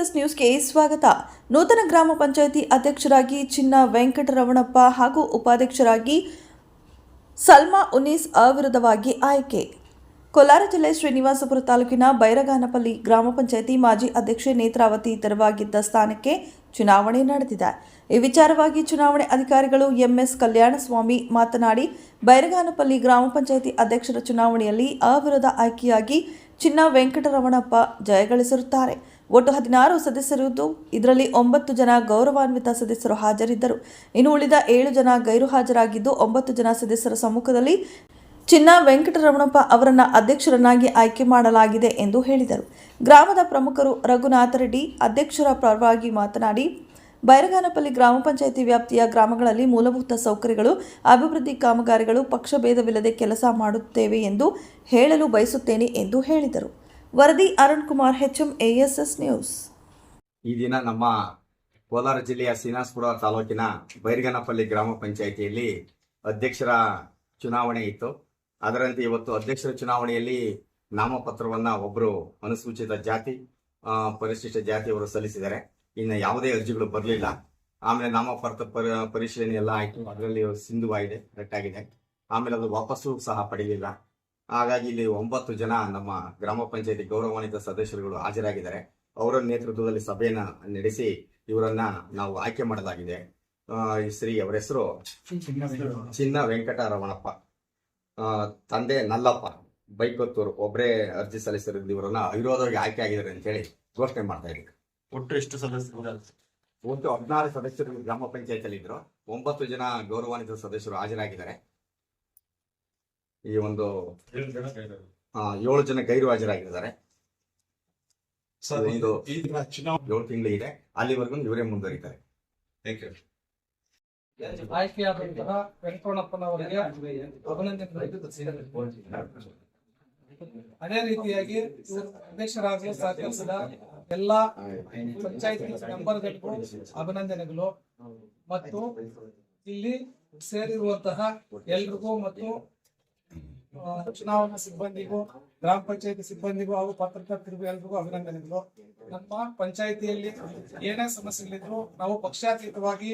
ASS ನ್ಯೂಸ್ಗೆ ಸ್ವಾಗತ. ನೂತನ ಗ್ರಾಮ ಪಂಚಾಯಿತಿ ಅಧ್ಯಕ್ಷರಾಗಿ ಚಿನ್ನ ವೆಂಕಟರಮಣಪ್ಪ ಹಾಗೂ ಉಪಾಧ್ಯಕ್ಷರಾಗಿ ಸಲ್ಮಾ ಉನ್ನೀಸ್ ಅವಿರೋಧವಾಗಿ ಆಯ್ಕೆ. ಕೋಲಾರ ಜಿಲ್ಲೆ ಶ್ರೀನಿವಾಸಪುರ ತಾಲೂಕಿನ ಬೈರಗಾನಪಲ್ಲಿ ಗ್ರಾಮ ಪಂಚಾಯಿತಿ ಮಾಜಿ ಅಧ್ಯಕ್ಷೆ ನೇತ್ರಾವತಿ ತೆರವಾಗಿದ್ದ ಸ್ಥಾನಕ್ಕೆ ಚುನಾವಣೆ ನಡೆದಿದೆ. ಈ ವಿಚಾರವಾಗಿ ಚುನಾವಣೆ ಅಧಿಕಾರಿಗಳು MS ಕಲ್ಯಾಣಸ್ವಾಮಿ ಮಾತನಾಡಿ, ಬೈರಗಾನಪಲ್ಲಿ ಗ್ರಾಮ ಪಂಚಾಯಿತಿ ಅಧ್ಯಕ್ಷರ ಚುನಾವಣೆಯಲ್ಲಿ ಅವಿರೋಧ ಆಯ್ಕೆಯಾಗಿ ಚಿನ್ನ ವೆಂಕಟರಮಣಪ್ಪ ಜಯಗಳಿಸಿರುತ್ತಾರೆ. ಒಟ್ಟು 16 ಸದಸ್ಯರಿದ್ದು ಇದರಲ್ಲಿ 9 ಜನ ಗೌರವಾನ್ವಿತ ಸದಸ್ಯರು ಹಾಜರಿದ್ದರು. ಇನ್ನು ಉಳಿದ 7 ಜನ ಗೈರು ಹಾಜರಾಗಿದ್ದು 9 ಜನ ಸದಸ್ಯರ ಸಮ್ಮುಖದಲ್ಲಿ ಚಿನ್ನ ವೆಂಕಟರಮಣಪ್ಪ ಅವರನ್ನು ಅಧ್ಯಕ್ಷರನ್ನಾಗಿ ಆಯ್ಕೆ ಮಾಡಲಾಗಿದೆ ಎಂದು ಹೇಳಿದರು. ಗ್ರಾಮದ ಪ್ರಮುಖರು ರಘುನಾಥ ರೆಡ್ಡಿ ಅಧ್ಯಕ್ಷರ ಪರವಾಗಿ ಮಾತನಾಡಿ, ಬೈರಗಾನಪಲ್ಲಿ ಗ್ರಾಮ ಪಂಚಾಯಿತಿ ವ್ಯಾಪ್ತಿಯ ಗ್ರಾಮಗಳಲ್ಲಿ ಮೂಲಭೂತ ಸೌಕರ್ಯಗಳು, ಅಭಿವೃದ್ಧಿ ಕಾಮಗಾರಿಗಳು ಪಕ್ಷಭೇದವಿಲ್ಲದೆ ಕೆಲಸ ಮಾಡುತ್ತೇವೆ ಎಂದು ಹೇಳಲು ಬಯಸುತ್ತೇನೆ ಎಂದು ಹೇಳಿದರು. ವರದಿ Arun Kumar, HM ASS news. ಈ ದಿನ ನಮ್ಮ ಕೋಲಾರ ಜಿಲ್ಲೆಯ ಶ್ರೀನಿವಾಸಪುರ ತಾಲೂಕಿನ ಬೈರಗಾನಪಲ್ಲಿ ಗ್ರಾಮ ಪಂಚಾಯಿತಿಯಲ್ಲಿ ಅಧ್ಯಕ್ಷರ ಚುನಾವಣೆ ಇತ್ತು. ಅದರಂತೆ ಇವತ್ತು ಅಧ್ಯಕ್ಷರ ಚುನಾವಣೆಯಲ್ಲಿ ನಾಮಪತ್ರವನ್ನ ಒಬ್ಬರು ಅನುಸೂಚಿತ ಜಾತಿ, ಪರಿಶಿಷ್ಟ ಜಾತಿಯವರು ಸಲ್ಲಿಸಿದ್ದಾರೆ. ಇನ್ನು ಯಾವುದೇ ಅರ್ಜಿಗಳು ಬರಲಿಲ್ಲ. ಆಮೇಲೆ ನಾಮಪತ್ರ ಪರಿಶೀಲನೆ ಎಲ್ಲ ಆಯಿತು. ಅದರಲ್ಲಿ ಸಿಂಧುವಾಗಿದೆ, ಕರೆಕ್ಟ್ ಆಗಿದೆ. ಆಮೇಲೆ ಅದು ವಾಪಸ್ಸು ಸಹ ಪಡೆಯಲಿಲ್ಲ. ಹಾಗಾಗಿ ಇಲ್ಲಿ 9 ಜನ ನಮ್ಮ ಗ್ರಾಮ ಪಂಚಾಯತಿ ಗೌರವಾನ್ವಿತ ಸದಸ್ಯರುಗಳು ಹಾಜರಾಗಿದ್ದಾರೆ. ಅವರ ನೇತೃತ್ವದಲ್ಲಿ ಸಭೆಯನ್ನ ನಡೆಸಿ ಇವರನ್ನ ನಾವು ಆಯ್ಕೆ ಮಾಡಲಾಗಿದೆ. ಅವರ ಹೆಸರು ಚಿನ್ನ ವೆಂಕಟರಮಣಪ್ಪ, ತಂದೆ ನಲ್ಲಪ್ಪ, ಬೈಕೊತ್ತೂರು, ಒಬ್ಬರೇ ಅರ್ಜಿ ಸಲ್ಲಿಸಿರೋದು. ಇವರನ್ನ ಅವಿರೋಧವಾಗಿ ಆಯ್ಕೆ ಆಗಿದ್ದಾರೆ ಅಂತ ಹೇಳಿ ಘೋಷಣೆ ಮಾಡ್ತಾ ಇದ್ದೀವಿ. ಒಟ್ಟು ಎಷ್ಟು ಸದಸ್ಯರು? ಒಟ್ಟು 16 ಸದಸ್ಯರು ಗ್ರಾಮ ಪಂಚಾಯತಿಯಲ್ಲಿ ಇದ್ರು. 9 ಜನ ಗೌರವಾನ್ವಿತ ಸದಸ್ಯರು ಹಾಜರಾಗಿದ್ದಾರೆ. ಈ ಒಂದು 7 ಜನ ಗೈರು ಹಾಜರಾಗಿದ್ದಾರೆ. 7 ತಿಂಗಳು ಇದೆ. ಅಲ್ಲಿವರೆಗೂ ಇವರೇ ಮುಂದುವರಿತಾರೆ. ಆಯ್ಕೆಯಾದಂತಹ ವೆಂಕಟರಮಣಪ್ಪನವರಿಗೆ ಅಭಿನಂದನೆಗಳು. ಅದೇ ರೀತಿಯಾಗಿ ಅಧ್ಯಕ್ಷರಾಗಲು ಸಹಕರಿಸಿದ ಎಲ್ಲ ಪಂಚಾಯತ್ ಮೆಂಬರ್ಗಳಿಗೂ ಅಭಿನಂದನೆಗಳು ಮತ್ತು ಇಲ್ಲಿ ಸೇರಿರುವಂತಹ ಎಲ್ರಿಗೂ ಮತ್ತು ಚುನಾವಣಾ ಸಿಬ್ಬಂದಿಗೂ, ಗ್ರಾಮ ಪಂಚಾಯತಿ ಸಿಬ್ಬಂದಿಗೂ ಹಾಗೂ ಪತ್ರಕರ್ತರಿಗೂ ಎಲ್ರಿಗೂ ಅಭಿನಂದನೆಗಳು. ನಮ್ಮ ಪಂಚಾಯಿತಿಯಲ್ಲಿ ಏನೇ ಸಮಸ್ಯೆಗಳಿದ್ರು ನಾವು ಪಕ್ಷಾತೀತವಾಗಿ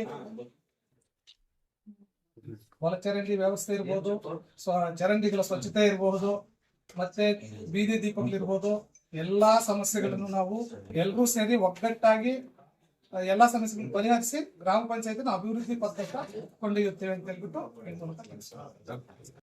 ಒಳಚರಂಡಿ ವ್ಯವಸ್ಥೆ ಇರಬಹುದು, ಚರಂಡಿಗಳ ಸ್ವಚ್ಛತೆ ಇರಬಹುದು, ಮತ್ತೆ ಬೀದಿ ದೀಪಗಳಿರ್ಬೋದು, ಎಲ್ಲಾ ಸಮಸ್ಯೆಗಳನ್ನು ನಾವು ಎಲ್ಲರೂ ಸೇರಿ ಒಗ್ಗಟ್ಟಾಗಿ ಎಲ್ಲಾ ಸಮಸ್ಯೆಗಳನ್ನು ಪರಿಹರಿಸಿ ಗ್ರಾಮ ಪಂಚಾಯತಿನ ಅಭಿವೃದ್ಧಿ ಪಥದತ್ತ ಕೊಂಡೊಯ್ಯುತ್ತೇವೆ ಅಂತ ಹೇಳ್ಬಿಟ್ಟು